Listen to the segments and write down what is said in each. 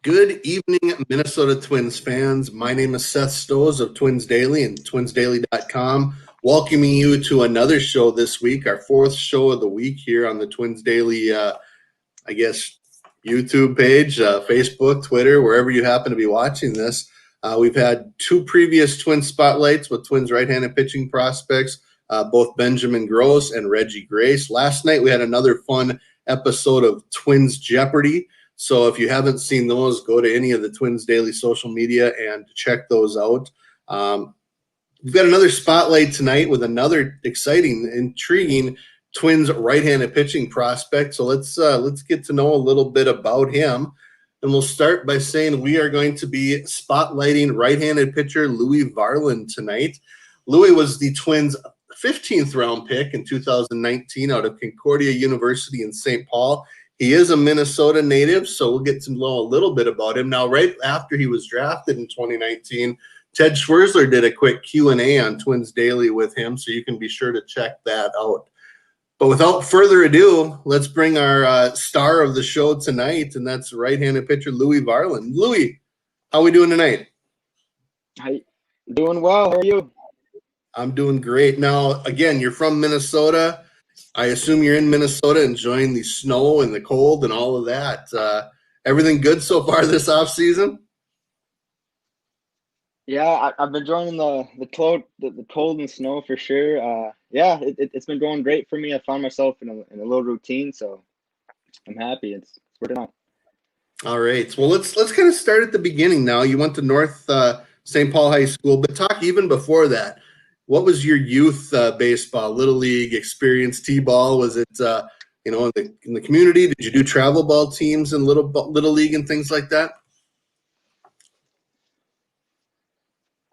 Good evening, Minnesota Twins fans. My name is Seth Stowes of Twins Daily and twinsdaily.com, welcoming you to another show this week, our fourth show of the week here on the Twins Daily, YouTube page, Facebook, Twitter, wherever you happen to be watching this. We've had two previous Twins spotlights with Twins right-handed pitching prospects, both Benjamin Gross and Reggie Grace. Last night we had another fun episode of Twins Jeopardy. So if you haven't seen those, go to any of the Twins Daily social media and check those out. We've got another spotlight tonight with another exciting, intriguing Twins right-handed pitching prospect. So let's get to know a little bit about him. And we'll start by saying we are going to be spotlighting right-handed pitcher Louie Varland tonight. Louie was the Twins' 15th round pick in 2019 out of Concordia University in St. Paul. He is a Minnesota native, so we'll get to know a little bit about him. Now, right after he was drafted in 2019, Ted Schwerzler did a quick Q&A on Twins Daily with him, so you can be sure to check that out. But without further ado, let's bring our star of the show tonight, and that's right-handed pitcher Louie Varland. Louie, how are we doing tonight? Hi, doing well. How are you? I'm doing great. Now, again, you're from Minnesota. I assume you're in Minnesota enjoying the snow and the cold and all of that. Everything good so far this off season? Yeah, I've been enjoying the cold and snow for sure. It's been going great for me. I found myself in a little routine, so I'm happy. It's working out. All right. Well, let's kind of start at the beginning now. You went to North St. Paul High School, but talk even before that. What was your youth baseball, little league experience, t-ball? Was it in the community? Did you do travel ball teams and little league and things like that?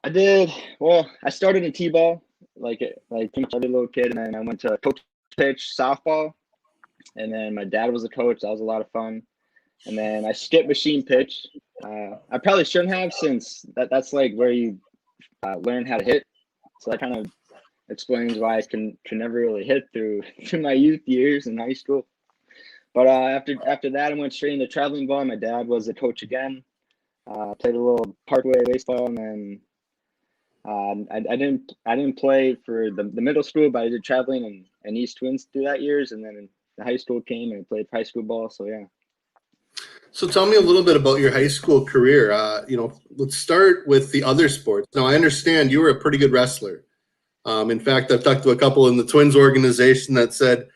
I did. Well, I started in t-ball, like pretty much every little kid, and then I went to coach pitch softball, and then my dad was a coach. That was a lot of fun. And then I skipped machine pitch. I probably shouldn't have, since that's like where you learn how to hit. So that kind of explains why I can never really hit through my youth years in high school. But after that, I went straight into traveling ball. My dad was a coach again. Played a little parkway baseball, and then I didn't play for the middle school, but I did traveling and East Twins through that years, and then the high school came and I played high school ball. So yeah. So tell me a little bit about your high school career. Let's start with the other sports. Now, I understand you were a pretty good wrestler. In fact, I've talked to a couple in the Twins organization that said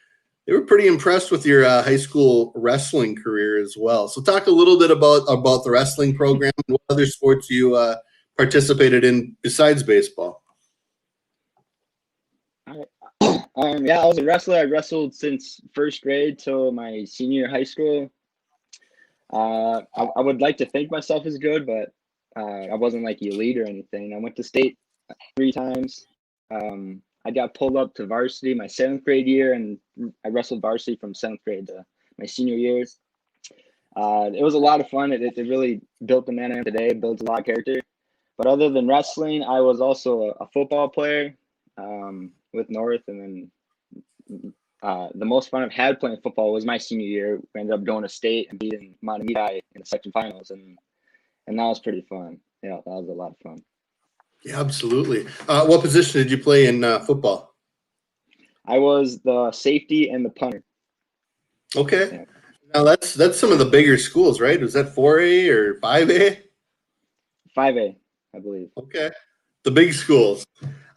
they were pretty impressed with your high school wrestling career as well. So talk a little bit about the wrestling program and what other sports you participated in besides baseball. Yeah, I was a wrestler. I wrestled since first grade till my senior year of high school. I would like to think myself as good, but I wasn't like elite or anything. I went to state 3 times. I got pulled up to varsity my 7th grade year, and I wrestled varsity from 7th grade to my senior years. It was a lot of fun. It really built the man I am today, builds a lot of character. But other than wrestling, I was also a football player with North, and then the most fun I've had playing football was my senior year. We ended up going to state and beating Montevideo in the section finals, and that was pretty fun. Yeah, that was a lot of fun. Yeah, absolutely. What position did you play in football? I was the safety and the punter. Okay. Yeah. Now that's some of the bigger schools, right? Was that 4A or 5A? 5A, I believe. Okay. The big schools.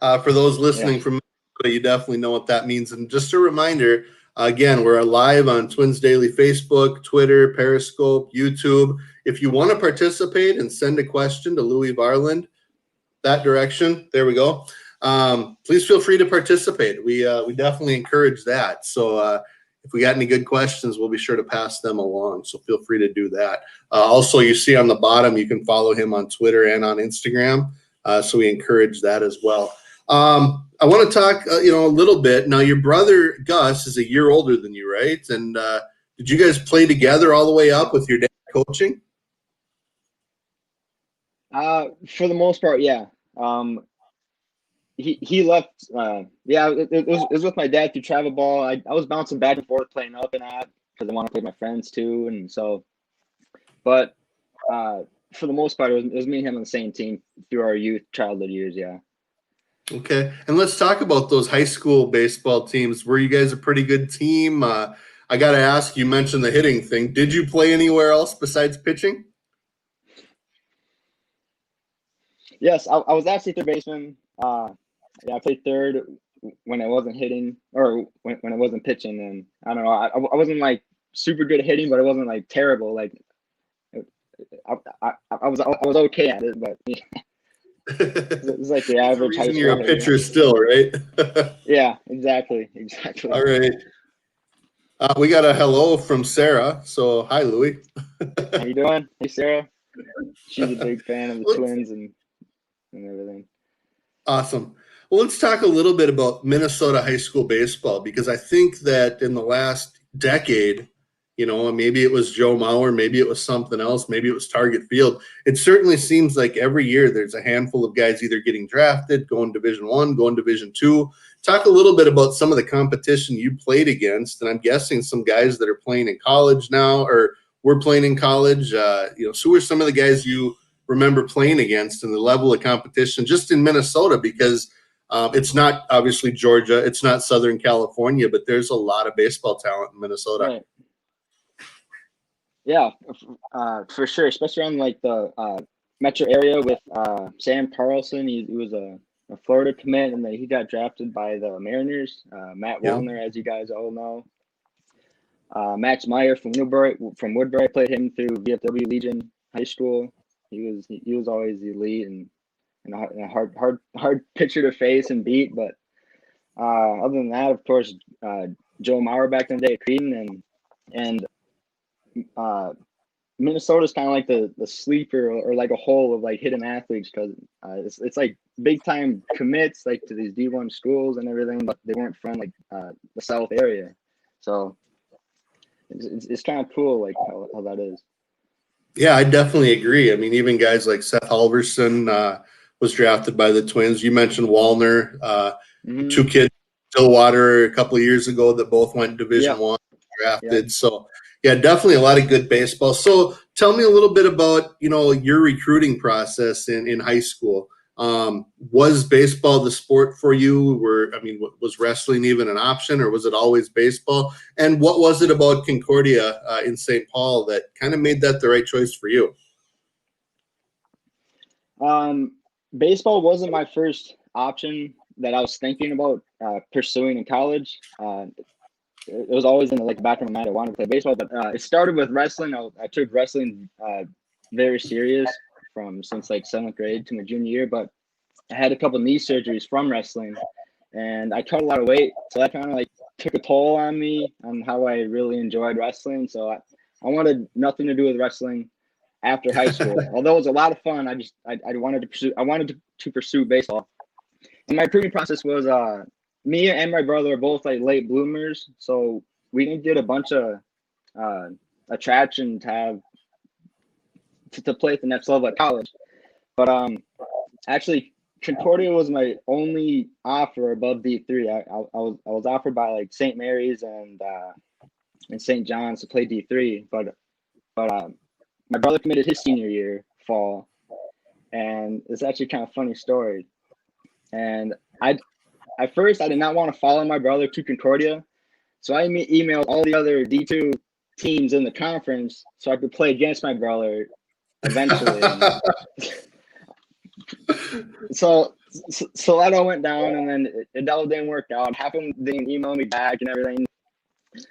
For those listening from Minnesota, you definitely know what that means. And just a reminder, again, we're live on Twins Daily Facebook, Twitter, Periscope, YouTube. If you want to participate and send a question to Louie Varland, that direction, there we go. Please feel free to participate. We definitely encourage that. So if we got any good questions, we'll be sure to pass them along. So feel free to do that. Also, you see on the bottom, you can follow him on Twitter and on Instagram. So we encourage that as well. I want to talk, a little bit. Now, your brother Gus is a year older than you, right? And did you guys play together all the way up with your dad coaching? For the most part, yeah. He left. It was with my dad through travel ball. I was bouncing back and forth playing up and out because I want to play with my friends too, and so. But for the most part, it was me and him on the same team through our childhood years. Yeah. Okay. And let's talk about those high school baseball teams. Were you guys a pretty good team? I got to ask, you mentioned the hitting thing. Did you play anywhere else besides pitching? Yes, I was actually third baseman. Yeah, I played third when I wasn't hitting or when I wasn't pitching. And I don't know, I wasn't like super good at hitting, but I wasn't like terrible. Like I was okay at it, but it was like the average high school You're a hitter. pitcher still, right? Yeah, exactly. All right. We got a hello from Sarah. So hi, Louie. How you doing? Hey, Sarah. She's a big fan of the Twins and everything. Awesome. Well, let's talk a little bit about Minnesota high school baseball, because I think that in the last decade, maybe it was Joe Mauer, maybe it was something else, maybe it was Target Field. It certainly seems like every year there's a handful of guys either getting drafted, going Division I, going Division II. Talk a little bit about some of the competition you played against, and I'm guessing some guys that are playing in college now or were playing in college. So who are some of the guys you remember playing against and the level of competition just in Minnesota? Because it's not obviously Georgia, it's not Southern California, but there's a lot of baseball talent in Minnesota. Right. Yeah, for sure, especially around like the metro area with Sam Carlson. He was a Florida commit, and then he got drafted by the Mariners. Matt Wallner, as you guys all know. Max Meyer from Woodbury, played him through VFW Legion High School. He was always elite and a hard pitcher to face and beat. But other than that, of course, Joe Mauer back in the day at Creedon, and Minnesota's kind of like the sleeper or like a hole of like hidden athletes, because it's like big time commits like to these D1 schools and everything, but they weren't from like the South area, so it's kind of cool like how that is. Yeah, I definitely agree. I mean, even guys like Seth Halverson was drafted by the Twins. You mentioned Wallner, two kids, Stillwater, a couple of years ago that both went Division I drafted. Yep. So yeah, definitely a lot of good baseball. So tell me a little bit about, your recruiting process in high school. Was baseball the sport for you? Was wrestling even an option, or was it always baseball? And what was it about Concordia in St. Paul that kind of made that the right choice for you? Baseball wasn't my first option that I was thinking about pursuing in college. It was always in the back of my mind I wanted to play baseball, but it started with wrestling. I took wrestling very serious since like 7th grade to my junior year, but I had a couple knee surgeries from wrestling, and I cut a lot of weight, so that kind of like took a toll on me on how I really enjoyed wrestling. So I wanted nothing to do with wrestling after high school. Although it was a lot of fun, I wanted to pursue baseball. And my recruiting process was me and my brother are both like late bloomers, so we didn't get a bunch of attraction to play at the next level at college. But actually, Concordia was my only offer above D3. I was offered by like St. Mary's and St. John's to play D3, but my brother committed his senior year fall, and it's actually kind of a funny story. And at first, I did not want to follow my brother to Concordia, so I emailed all the other D2 teams in the conference so I could play against my brother eventually. so that all went down, and then it all didn't work out. Half of them didn't email me back and everything.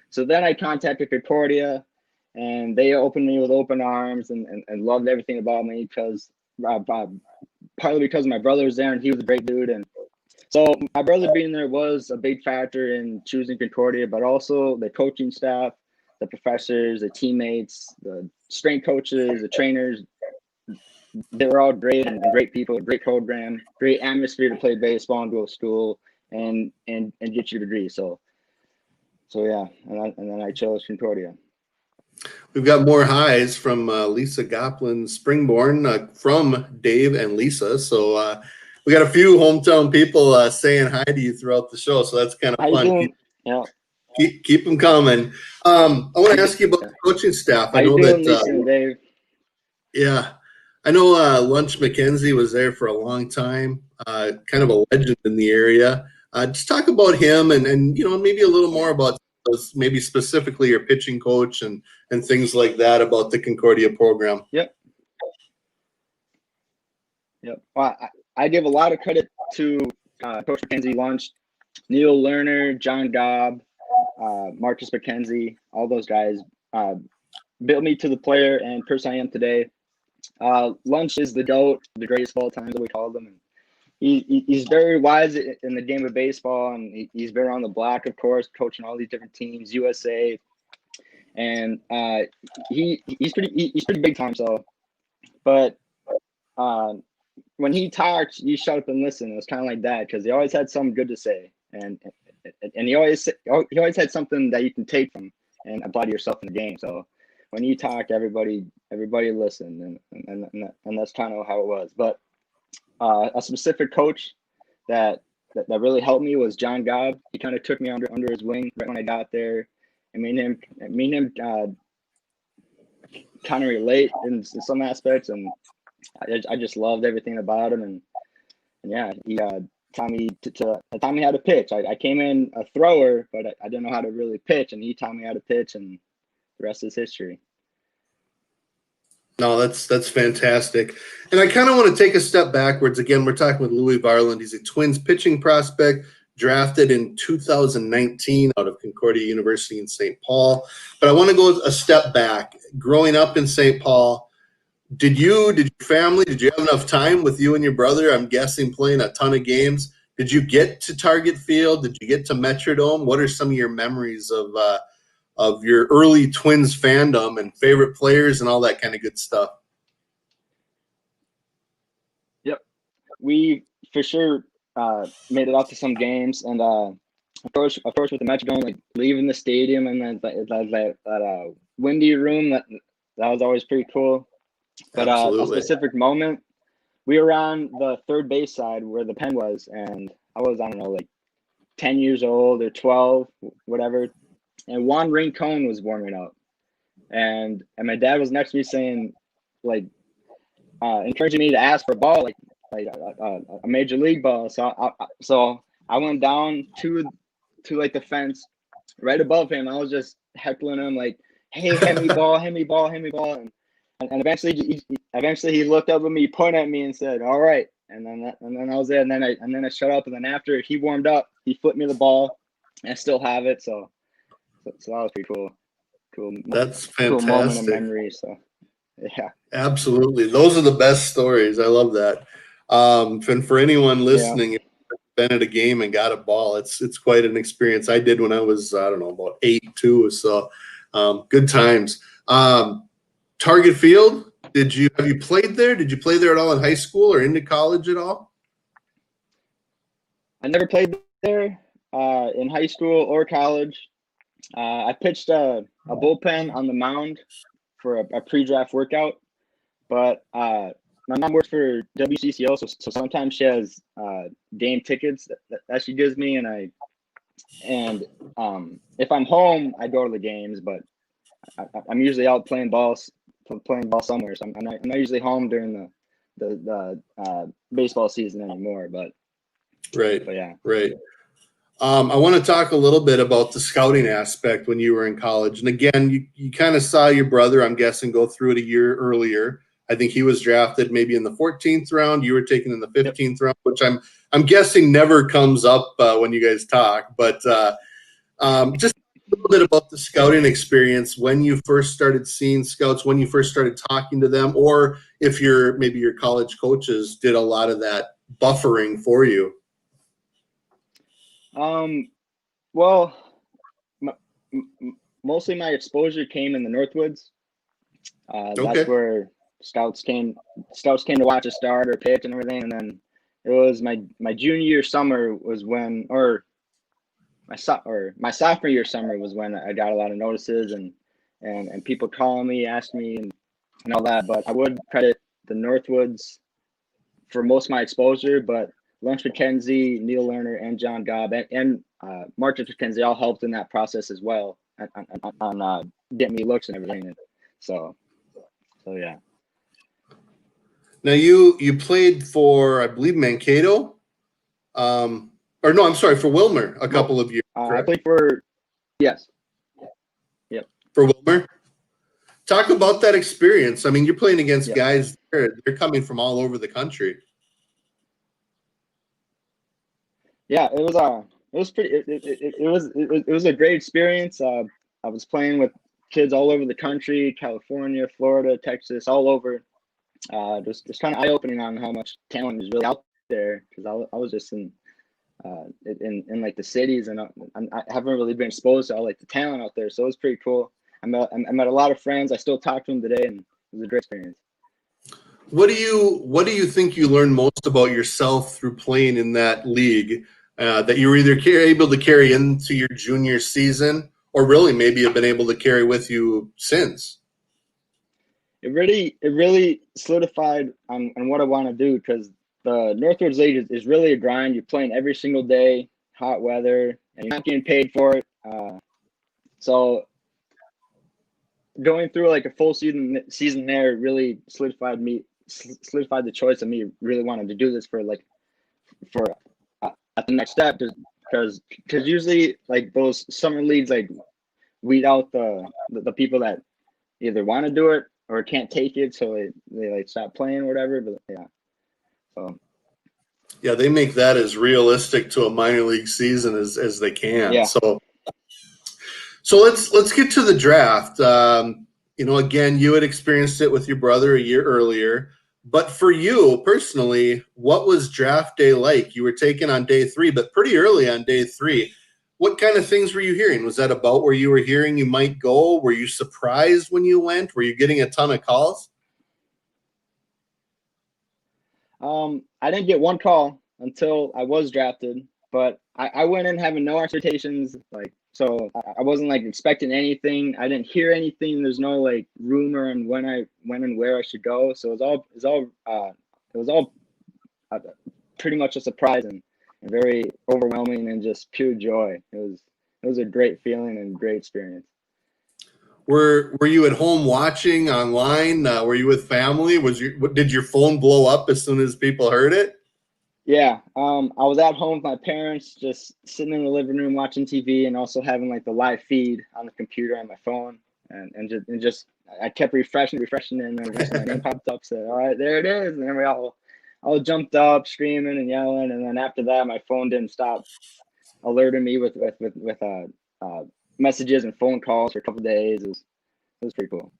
So then I contacted Concordia, and they opened me with open arms and loved everything about me, because partly because my brother was there and he was a great dude. And so my brother being there was a big factor in choosing Concordia, but also the coaching staff, the professors, the teammates, the strength coaches, the trainers. They were all great and great people, great program, great atmosphere to play baseball and go to school and get your degree. So yeah, and then I chose Concordia. We've got more highs from Lisa Goplin Springborn from Dave and Lisa. So we got a few hometown people saying hi to you throughout the show. So that's kind of fun. Keep them coming. I want to ask you about the coaching staff. I know that. Lisa and Dave? Yeah. I know Lunch McKenzie was there for a long time, kind of a legend in the area. Just talk about him and maybe a little more about maybe specifically your pitching coach and things like that about the Concordia program. Yep. Yep. Well, I give a lot of credit to Coach McKenzie, Lunch, Neil Lerner, John Gobb, Marcus McKenzie, all those guys built me to the player and person I am today. Lunch is the GOAT, the greatest of all time, that we call him. And he's very wise in the game of baseball, and he's been on the block, of course, coaching all these different teams, USA, and he's pretty big time. So, but when he talked, you shut up and listen. It was kind of like that because he always had something good to say, and he always had something that you can take from and apply to yourself in the game. So when you talk, everybody listened, and that's kind of how it was. But a specific coach that really helped me was John Gobb. He kind of took me under his wing right when I got there, and me and him kind of relate in some aspects, and I just loved everything about him, and yeah, he taught me taught me how to pitch. I came in a thrower, but I didn't know how to really pitch, and he taught me how to pitch, and the rest is history. No, that's fantastic. And I kind of want to take a step backwards. Again, we're talking with Louie Varland. He's a Twins pitching prospect, drafted in 2019 out of Concordia University in St. Paul. But I want to go a step back. Growing up in St. Paul, did your family, did you have enough time with you and your brother? I'm guessing playing a ton of games. Did you get to Target Field? Did you get to Metrodome? What are some of your memories of your early Twins fandom and favorite players and all that kind of good stuff? Yep, we for sure made it out to some games, and of course with the Metrodome, like leaving the stadium and then that windy room, that was always pretty cool. But a specific moment, we were on the third base side where the pen was, and I don't know, like 10 years old or 12, whatever. And Juan Rincon was warming up, and my dad was next to me saying, like, encouraging me to ask for a ball, like a major league ball. So I went down to like the fence right above him. I was just heckling him like, "Hey, hand me ball, hand me ball, hand me ball." And eventually he looked up at me, pointed at me, and said, "All right." And then I was there, and then I shut up. And then after he warmed up, he flipped me the ball, and I still have it. So that was pretty cool. That's fantastic. Cool moment of memory. So yeah, absolutely. Those are the best stories. I love that. And for anyone listening, if you've been at a game and got a ball, it's quite an experience. I did when I was, I don't know, about 8 too. So good times. Target Field, have you played there? Did you play there at all in high school or into college at all? I never played there in high school or college. I pitched a bullpen on the mound for a pre-draft workout, but my mom works for WCCO, so sometimes she has game tickets that she gives me, and if I'm home, I go to the games, but I'm usually out playing ball somewhere. So I'm not usually home during the baseball season anymore. But yeah, right. I want to talk a little bit about the scouting aspect when you were in college. And again, you kind of saw your brother, I'm guessing, go through it a year earlier. I think he was drafted maybe in the 14th round. You were taken in the 15th round, which I'm guessing never comes up when you guys talk. But just a little bit about the scouting experience when you first started seeing scouts, when you first started talking to them, or if maybe your college coaches did a lot of that buffering for you. Well, mostly my exposure came in the Northwoods. That's where scouts came to watch a start or pitch and everything. And then it was my junior year summer was when, or my sophomore year summer was when I got a lot of notices and people calling me, asking me and all that. But I would credit the Northwoods for most of my exposure, but Lunch McKenzie, Neil Lerner, and John Gobb and Marcus McKenzie all helped in that process as well on getting me looks and everything. So yeah. Now you played for, I believe, Mankato, or no, I'm sorry, for Wilmer a couple of years. I played for, yes. Yep. For Wilmer. Talk about that experience. I mean, you're playing against guys they're coming from all over the country. Yeah, it was pretty. It was a great experience. I was playing with kids all over the country, California, Florida, Texas, all over. Just kind of eye opening on how much talent is really out there, because I was just in like the cities, and I haven't really been exposed to all like the talent out there. So it was pretty cool. I met a lot of friends. I still talk to them today, and it was a great experience. What do you think you learned most about yourself through playing in that league that you were either able to carry into your junior season, or really maybe have been able to carry with you since? It really solidified on what I want to do, because the Northwoods League is really a grind. You're playing every single day, hot weather, and you're not getting paid for it. So going through like a full season there really solidified the choice of me really wanting to do this for at the next step, because usually like those summer leagues like weed out the people that either want to do it or can't take it, so they like stop playing or whatever. But yeah, they make that as realistic to a minor league season as they can. Yeah. So let's get to the draft. Again, you had experienced it with your brother a year earlier, but for you personally, what was draft day like? You were taken on day 3, but pretty early on day 3. What kind of things were you hearing? Was that about where you were hearing you might go? Were you surprised when you went? Were you getting a ton of calls? I didn't get one call until I was drafted, but I went in having no expectations. So I wasn't like expecting anything. I didn't hear anything. There's no like rumor on when and where I should go. So it was all pretty much a surprise and very overwhelming and just pure joy. It was a great feeling and great experience. Were you at home watching online? Were you with family? Did your phone blow up as soon as people heard it? Yeah, I was at home with my parents, just sitting in the living room watching TV, and also having like the live feed on the computer on my phone, and just I kept refreshing, and then my name popped up, said, "All right, there it is," and then we all jumped up, screaming and yelling, and then after that, my phone didn't stop alerting me with messages and phone calls for a couple of days. It was pretty cool.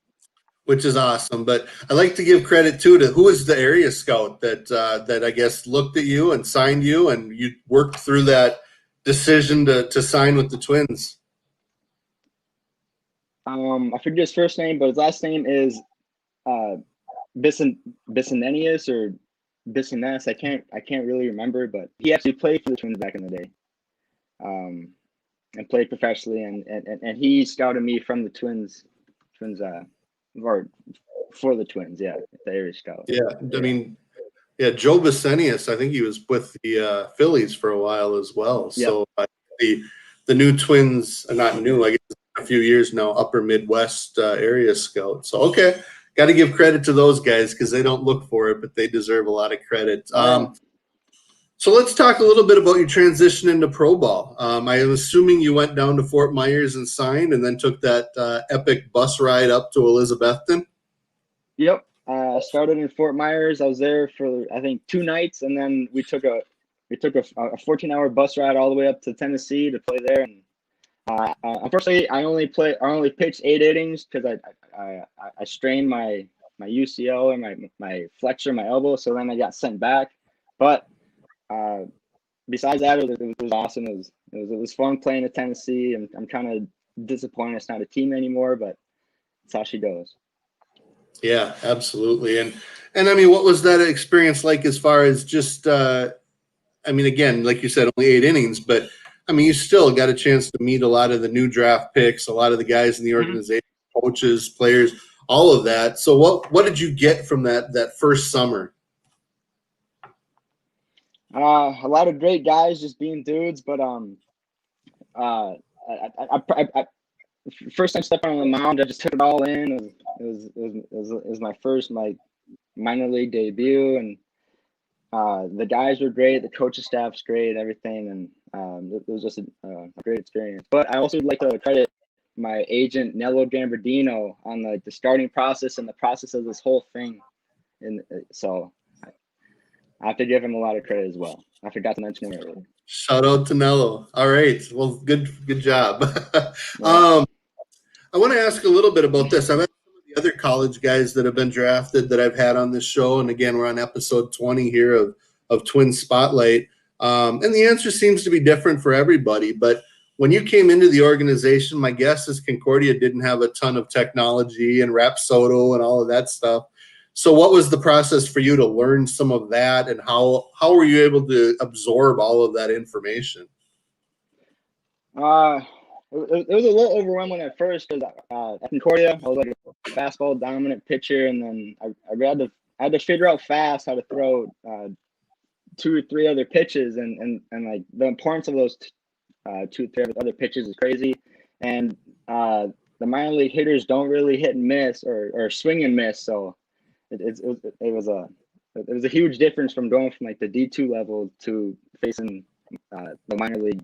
Which is awesome, but I like to give credit too to who was the area scout that I guess looked at you and signed you, and you worked through that decision to sign with the Twins. I forget his first name, but his last name is Bissonenius or Bissoness. I can't really remember, but he actually played for the Twins back in the day, and played professionally, and he scouted me from the Twins. Or for the Twins, the area scout. Yeah, I mean, Joe Bissenius, I think he was with the Phillies for a while as well. So the new Twins, not new, I guess a few years now, Upper Midwest area scout. So okay, got to give credit to those guys because they don't look for it, but they deserve a lot of credit. So let's talk a little bit about your transition into pro ball. I am assuming you went down to Fort Myers and signed, and then took that epic bus ride up to Elizabethton. Yep. I started in Fort Myers. I was there for I think 2 nights, and then we took a 14-hour bus ride all the way up to Tennessee to play there. And unfortunately, I only pitched 8 innings because I strained my UCL and my flexor, my elbow. So then I got sent back. But besides that, it was awesome. It was fun playing at Tennessee. I'm kind of disappointed it's not a team anymore, but that's how she goes. Yeah, absolutely. And I mean, what was that experience like as far as just, I mean, again, like you said, only 8 innings, but I mean, you still got a chance to meet a lot of the new draft picks, a lot of the guys in the organization, coaches, players, all of that. So what did you get from that first summer? A lot of great guys just being dudes, but first time stepping on the mound, I just took it all in. It was my first minor league debut, and the guys were great, the coaching staff's great, everything, and it was just a great experience. But I also would like to credit my agent Nello Gambardino on the starting process and the process of this whole thing, and so I have to give him a lot of credit as well. I forgot to mention him earlier. Shout out to Nello. All right. Well, good job. Yeah. I want to ask a little bit about this. I've had some of the other college guys that have been drafted that I've had on this show. And again, we're on episode 20 here of Twin Spotlight. And the answer seems to be different for everybody. But when you came into the organization, my guess is Concordia didn't have a ton of technology and Rapsodo and all of that stuff. So what was the process for you to learn some of that, and how were you able to absorb all of that information? It was a little overwhelming at first because at Concordia, I was like a fastball dominant pitcher, and then I had to figure out fast how to throw 2 or 3 other pitches, and like the importance of those 2 or 3 other pitches is crazy. And the minor league hitters don't really hit and miss or swing and miss, so it was a huge difference from going from like the D2 level to facing the minor league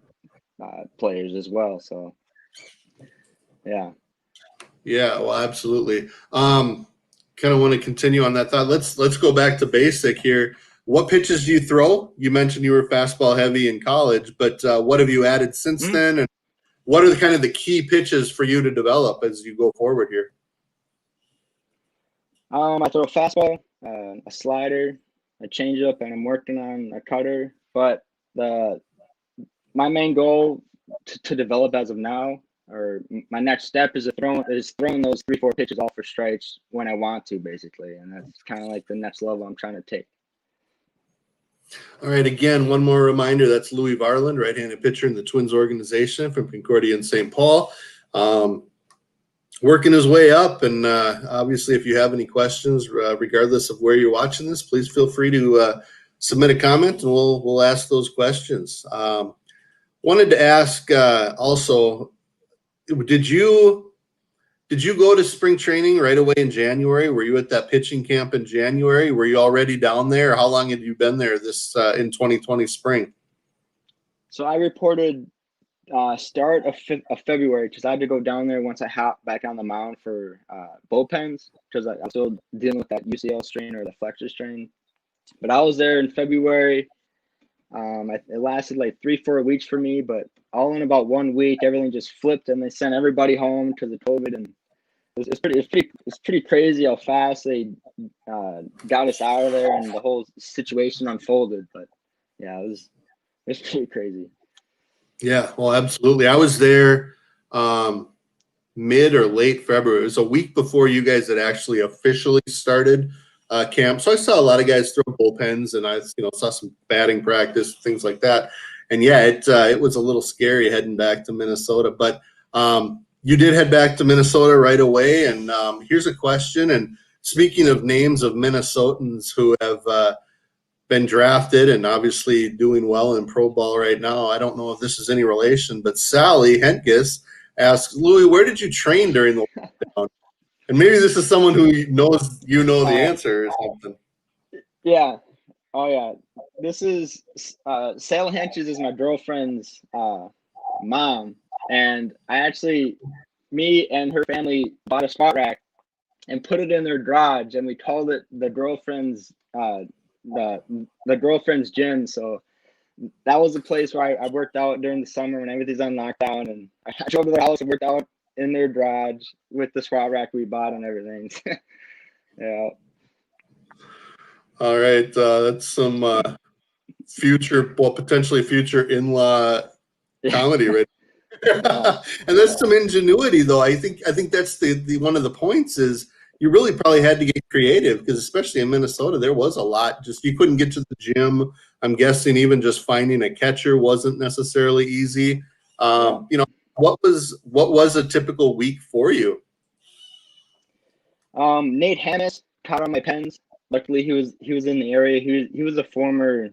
players as well. So yeah. Well, absolutely. Kind of want to continue on that thought. Let's go back to basic here. What pitches do you throw? You mentioned you were fastball heavy in college, but what have you added since then? And what are the kind of the key pitches for you to develop as you go forward here? I throw a fastball, a slider, a changeup, and I'm working on a cutter. But my main goal to develop as of now, or my next step, is throwing those 3-4 pitches all for strikes when I want to, basically, and that's kind of like the next level I'm trying to take. All right. Again, one more reminder. That's Louie Varland, right-handed pitcher in the Twins organization from Concordia-St. Paul. Working his way up, and obviously, if you have any questions, regardless of where you're watching this, please feel free to submit a comment, and we'll ask those questions. Wanted to ask also, did you go to spring training right away in January? Were you at that pitching camp in January? Were you already down there? How long had you been there this in 2020 spring? So I reported start of February, because I had to go down there once I hopped back on the mound for bullpens, because I'm still dealing with that UCL strain or the flexor strain. But I was there in February. It lasted like 3-4 weeks for me, but all in about 1 week, everything just flipped, and they sent everybody home because of COVID. And it's pretty crazy how fast they got us out of there and the whole situation unfolded. But yeah, it was pretty crazy. Yeah, well, absolutely. I was there mid or late February. It was a week before you guys had actually officially started camp. So I saw a lot of guys throw bullpens, and I saw some batting practice, things like that. And yeah, it was a little scary heading back to Minnesota. But you did head back to Minnesota right away. And here's a question. And speaking of names of Minnesotans who have been drafted and obviously doing well in pro ball right now, I don't know if this is any relation, but Sally Henkes asks, Louie, where did you train during the lockdown? And maybe this is someone who knows the answer or something. Yeah. Oh yeah. This is Sally Henches is my girlfriend's mom, and me and her family bought a spot rack and put it in their garage, and we called it the girlfriend's the girlfriend's gym. So that was the place where I worked out during the summer when everything's on lockdown, and I drove to their house and worked out in their garage with the squat rack we bought and everything. Yeah. All right. That's some potentially future in-law comedy right there. And that's some ingenuity, though. I think that's the one of the points is you really probably had to get creative, because especially in Minnesota, there was a lot. Just you couldn't get to the gym. I'm guessing even just finding a catcher wasn't necessarily easy. What was a typical week for you? Nate Hammis caught on my pens. Luckily, he was in the area. He was a former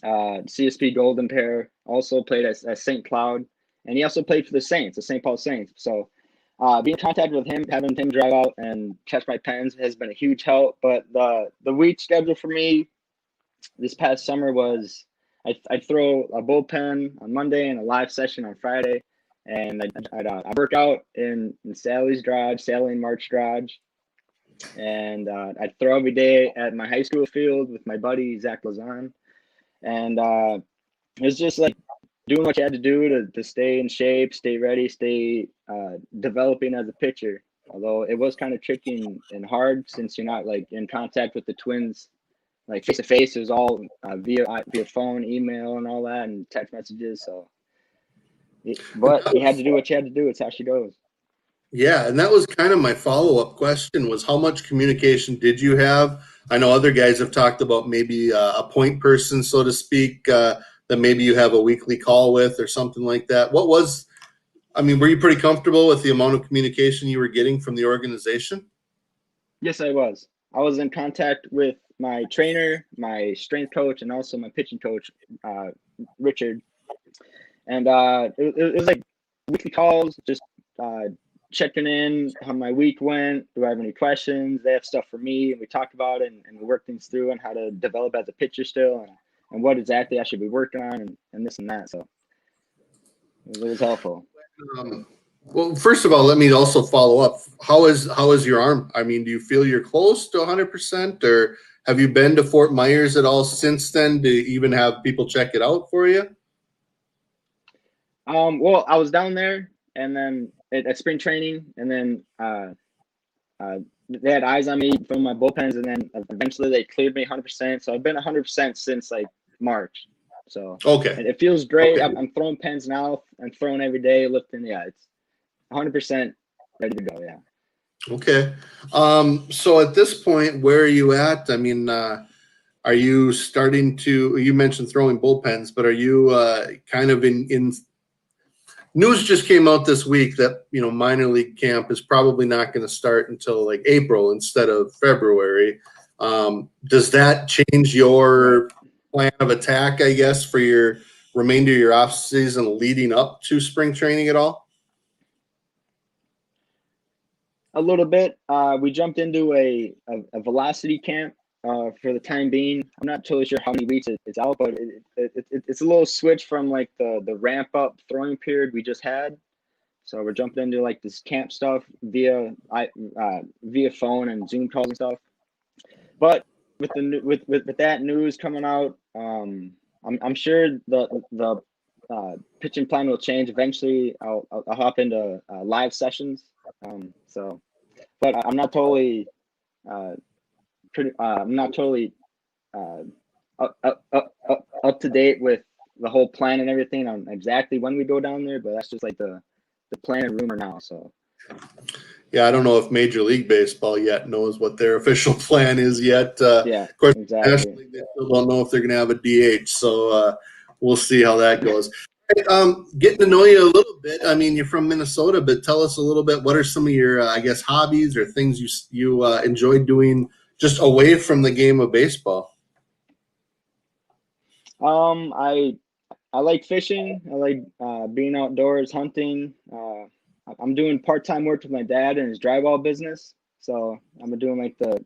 CSP Golden Pair. Also played at St. Cloud, and he also played for the Saints, the St. Paul Saints. So being in contact with him, having him drive out and catch my pens has been a huge help. But the week schedule for me this past summer was I'd throw a bullpen on Monday and a live session on Friday, and I'd work out in Sally's garage, Sally and Mark's garage, and I'd throw every day at my high school field with my buddy Zach Lazan, and it was just like doing what you had to do to stay in shape, stay ready, stay developing as a pitcher. Although it was kind of tricky and hard since you're not like in contact with the Twins, like face to face. It was all via phone, email, and all that, and text messages. So, but you had to do what you had to do. It's how she goes. Yeah, and that was kind of my follow-up question was how much communication did you have? I know other guys have talked about maybe a point person, so to speak, that maybe you have a weekly call with or something like that. Were you pretty comfortable with the amount of communication you were getting from the organization? Yes, I was. I was in contact with my trainer, my strength coach, and also my pitching coach, Richard. And it was like weekly calls, just checking in how my week went. Do I have any questions? They have stuff for me, and we talk about it and we work things through and how to develop as a pitcher still, and what exactly I should be working on, and this and that. So it was helpful. Well, first of all, let me also follow up. How is your arm? I mean, do you feel you're close to 100%, or have you been to Fort Myers at all since then to even have people check it out for you? Well, I was down there, and then at spring training, and then they had eyes on me from my bullpens, and then eventually they cleared me 100%. So I've been 100% since like March. So okay, it feels great. Okay. I'm throwing pens now. I'm throwing every day, lifting. Yeah, it's 100% ready to go. Yeah. Okay. So at this point, where are you at? I mean, are you starting to? You mentioned throwing bullpens, but are you kind of in? News just came out this week that minor league camp is probably not going to start until like April instead of February. Does that change your plan of attack, I guess, for your remainder of your off season leading up to spring training at all? A little bit. We jumped into a velocity camp for the time being. I'm not totally sure how many weeks it's out, but it's a little switch from like the ramp up throwing period we just had. So we're jumping into like this camp stuff via phone and Zoom calls and stuff. But with that news coming out, I'm sure the pitching plan will change eventually. I'll hop into live sessions. But I'm not totally up to date with the whole plan and everything on exactly when we go down there. But that's just like the plan and rumor now. So. Yeah, I don't know if Major League Baseball yet knows what their official plan is yet. Yeah, of course, exactly. nationally, they still don't know if they're going to have a DH. So we'll see how that goes. Getting to know you a little bit. I mean, you're from Minnesota, but tell us a little bit. What are some of your, hobbies or things you enjoy doing just away from the game of baseball? I like fishing. I like being outdoors, hunting. I'm doing part-time work with my dad in his drywall business. So I'm doing like the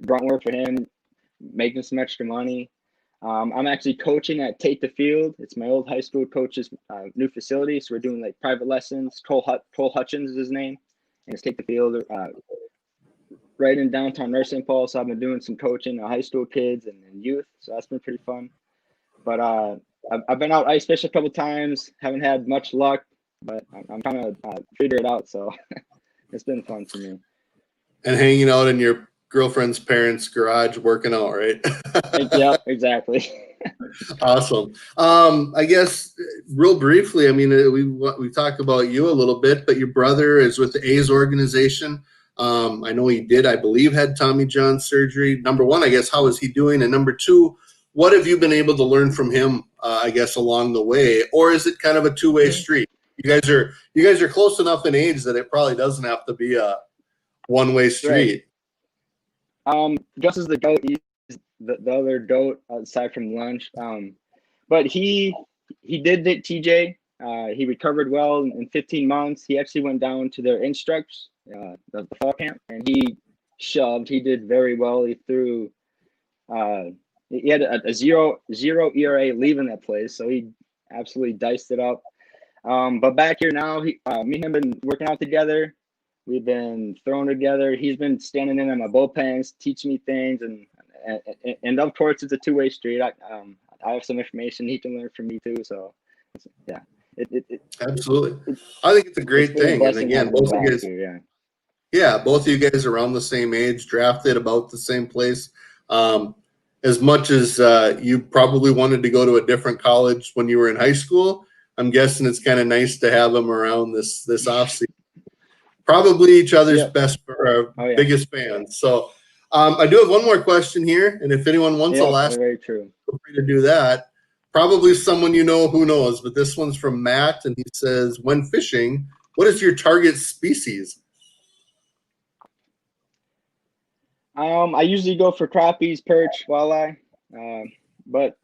grunt work for him, making some extra money. I'm actually coaching at Take the Field. It's my old high school coach's new facility. So we're doing like private lessons. Cole Hutchins is his name, and it's Take the Field right in downtown Nursing Paul. So I've been doing some coaching high school kids and youth. So that's been pretty fun. But I've been out ice fishing a couple times. Haven't had much luck, but I'm trying to figure it out. So it's been fun for me. And hanging out in your girlfriend's parents' garage working out, right? Yeah, exactly. Awesome. I guess real briefly, I mean, we talked about you a little bit, but your brother is with the A's organization. I know he did, I believe, had Tommy John surgery. Number one, I guess, how is he doing? And number two, what have you been able to learn from him, I guess, along the way? Or is it kind of a two-way street? You guys are close enough in age that it probably doesn't have to be a one-way street. Right. Gus is the goat. He's the other goat aside from lunch. But he did TJ He recovered well in 15 months. He actually went down to their instructs, the fall camp, and he shoved. He did very well. He threw. He had a zero ERA leaving that place, so he absolutely diced it up. But back here now, me and him have been working out together. We've been throwing together. He's been standing in on my bullpens, teaching me things, and of course it's a two-way street. I have some information he can learn from me too. So yeah, Absolutely. I think it's a great thing. And again, both of you guys, here, both of you guys are around the same age, drafted about the same place. As much as you probably wanted to go to a different college when you were in high school, I'm guessing it's kind of nice to have them around this offseason. Probably each other's biggest fans. So I do have one more question here, and if anyone wants a last, very true. Feel free to do that. Probably someone you know who knows, but this one's from Matt, and he says, when fishing, what is your target species? I usually go for crappies, perch, walleye, but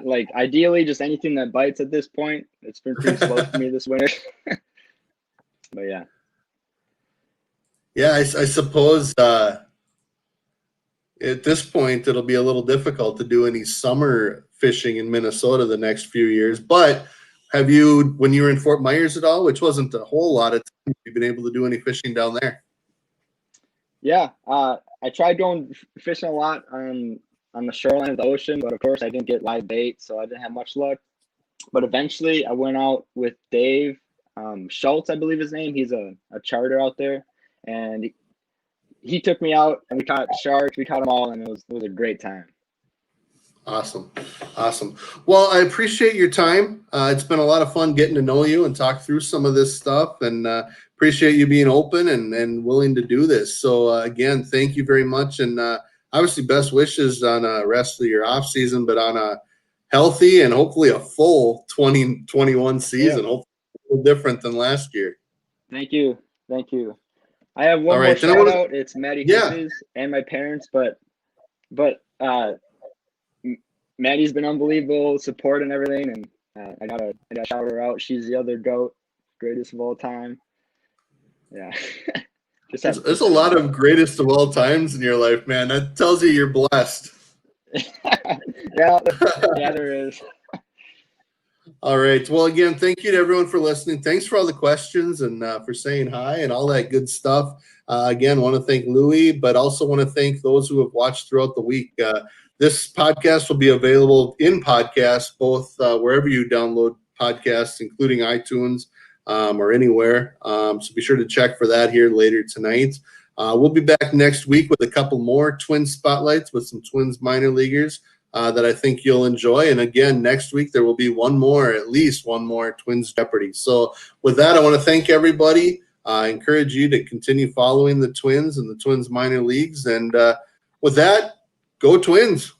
like ideally just anything that bites at this point. It's been pretty slow for me this winter. But yeah. Yeah, I suppose at this point it'll be a little difficult to do any summer fishing in Minnesota the next few years. But have you, when you were in Fort Myers at all, which wasn't a whole lot of time, you've been able to do any fishing down there? Yeah, I tried going fishing a lot on the shoreline of the ocean, but of course I didn't get live bait, so I didn't have much luck. But eventually I went out with Dave Schultz, I believe his name. He's a charter out there, and he took me out and we caught sharks. We caught them all, and it was a great time. Awesome. Well, I appreciate your time. It's been a lot of fun getting to know you and talk through some of this stuff, and appreciate you being open and willing to do this. So again, thank you very much, and obviously best wishes on the rest of your off season, but on a healthy and hopefully a full 2021 season. Hopefully a little different than last year. Thank you. I have one more shout out. It's Maddie Hisses and my parents, but Maddie's been unbelievable support and everything, and I gotta shout her out. She's the other GOAT, greatest of all time. Yeah. There's a lot of greatest of all times in your life, man. That tells you you're blessed. yeah, there is. All right. Well, again, thank you to everyone for listening. Thanks for all the questions and for saying hi and all that good stuff. Again, want to thank Louie, but also want to thank those who have watched throughout the week. This podcast will be available in podcast, both wherever you download podcasts, including iTunes or anywhere. So be sure to check for that here later tonight. We'll be back next week with a couple more Twins spotlights with some Twins minor leaguers that I think you'll enjoy. And again, next week there will be at least one more Twins Jeopardy. So with that, I want to thank everybody. I encourage you to continue following the Twins and the Twins minor leagues. And with that, go Twins.